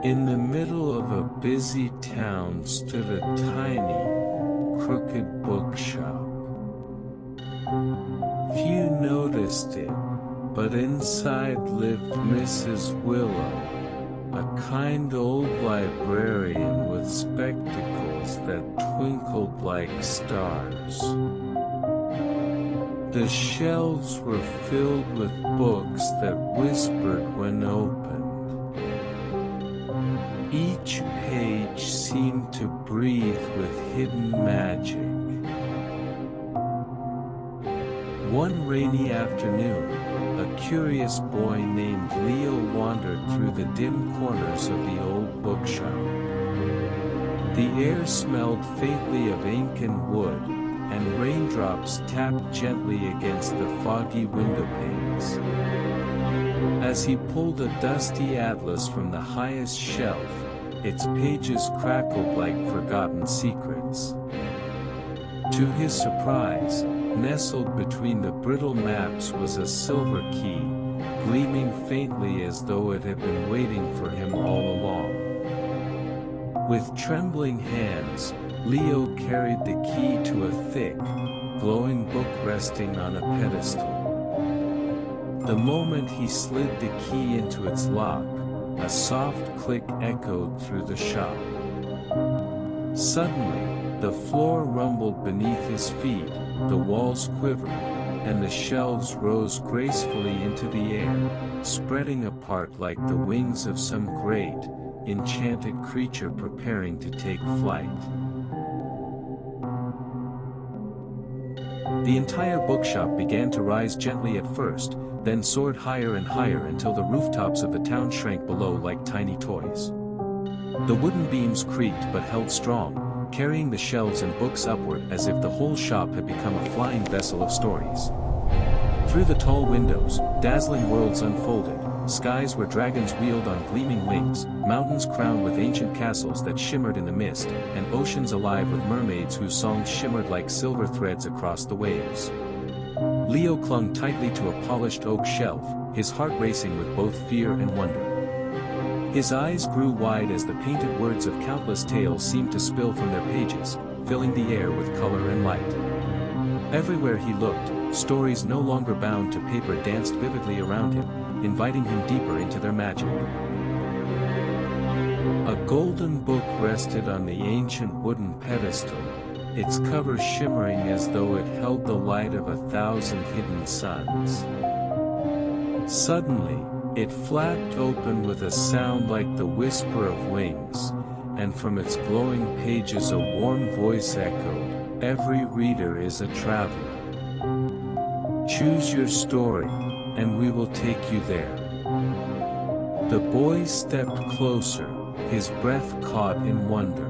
In the middle of a busy town stood a tiny, crooked bookshop. Few noticed it, but inside lived Mrs. Willow, a kind old librarian with spectacles that twinkled like stars. The shelves were filled with books that whispered when opened. Each page seemed to breathe with hidden magic. One rainy afternoon, a curious boy named Leo wandered through the dim corners of the old bookshop. The air smelled faintly of ink and wood, and raindrops tapped gently against the foggy windowpanes. As he pulled a dusty atlas from the highest shelf, its pages crackled like forgotten secrets. To his surprise, nestled between the brittle maps was a silver key, gleaming faintly as though it had been waiting for him all along. With trembling hands, Leo carried the key to a thick, glowing book resting on a pedestal. The moment he slid the key into its lock, a soft click echoed through the shop. Suddenly, the floor rumbled beneath his feet, the walls quivered, and the shelves rose gracefully into the air, spreading apart like the wings of some great, enchanted creature preparing to take flight. The entire bookshop began to rise gently at first, then soared higher and higher until the rooftops of the town shrank below like tiny toys. The wooden beams creaked but held strong, carrying the shelves and books upward as if the whole shop had become a flying vessel of stories. Through the tall windows, dazzling worlds unfolded, skies where dragons wheeled on gleaming wings, mountains crowned with ancient castles that shimmered in the mist, and oceans alive with mermaids whose songs shimmered like silver threads across the waves. Leo clung tightly to a polished oak shelf, his heart racing with both fear and wonder. His eyes grew wide as the painted words of countless tales seemed to spill from their pages, filling the air with color and light. Everywhere he looked, stories no longer bound to paper danced vividly around him, inviting him deeper into their magic. A golden book rested on the ancient wooden pedestal, its cover shimmering as though it held the light of 1,000 hidden suns. Suddenly, it flapped open with a sound like the whisper of wings, and from its glowing pages a warm voice echoed, "Every reader is a traveler. Choose your story, and we will take you there." The boy stepped closer, his breath caught in wonder.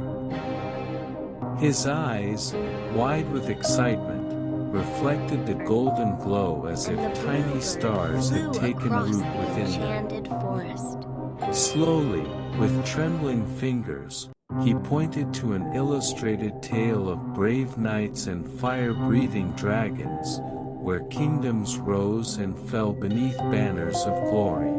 His eyes, wide with excitement, reflected the golden glow as if tiny stars had taken root within them. Slowly, with trembling fingers, he pointed to an illustrated tale of brave knights and fire-breathing dragons, where kingdoms rose and fell beneath banners of glory.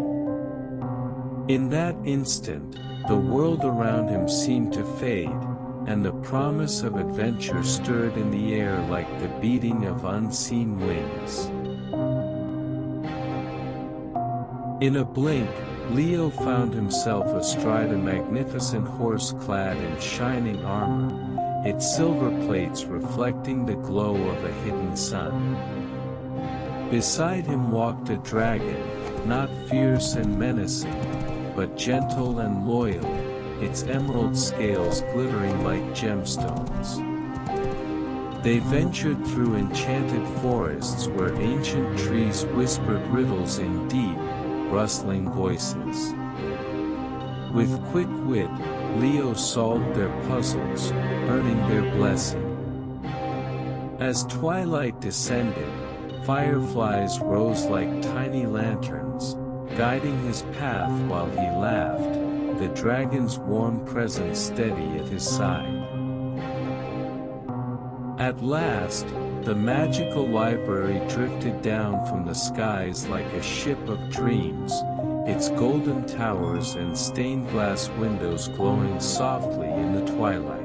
In that instant, the world around him seemed to fade, and the promise of adventure stirred in the air like the beating of unseen wings. In a blink, Leo found himself astride a magnificent horse clad in shining armor, its silver plates reflecting the glow of a hidden sun. Beside him walked a dragon, not fierce and menacing, but gentle and loyal, its emerald scales glittering like gemstones. They ventured through enchanted forests where ancient trees whispered riddles in deep, rustling voices. With quick wit, Leo solved their puzzles, earning their blessing. As twilight descended, fireflies rose like tiny lanterns, guiding his path while he laughed, the dragon's warm presence steady at his side. At last, the magical library drifted down from the skies like a ship of dreams, its golden towers and stained glass windows glowing softly in the twilight.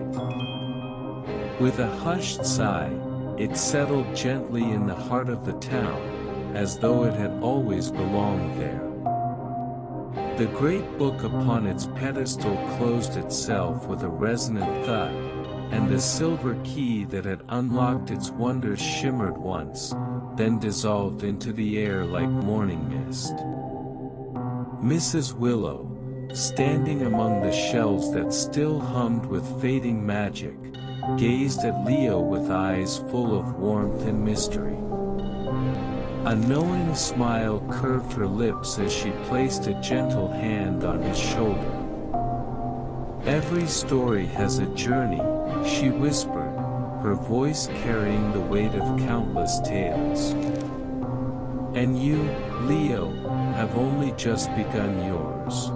With a hushed sigh, it settled gently in the heart of the town, as though it had always belonged there. The great book upon its pedestal closed itself with a resonant thud, and the silver key that had unlocked its wonders shimmered once, then dissolved into the air like morning mist. Mrs. Willow, standing among the shelves that still hummed with fading magic, gazed at Leo with eyes full of warmth and mystery. A knowing smile curved her lips as she placed a gentle hand on his shoulder. "Every story has a journey," she whispered, her voice carrying the weight of countless tales. "And you, Leo, have only just begun yours."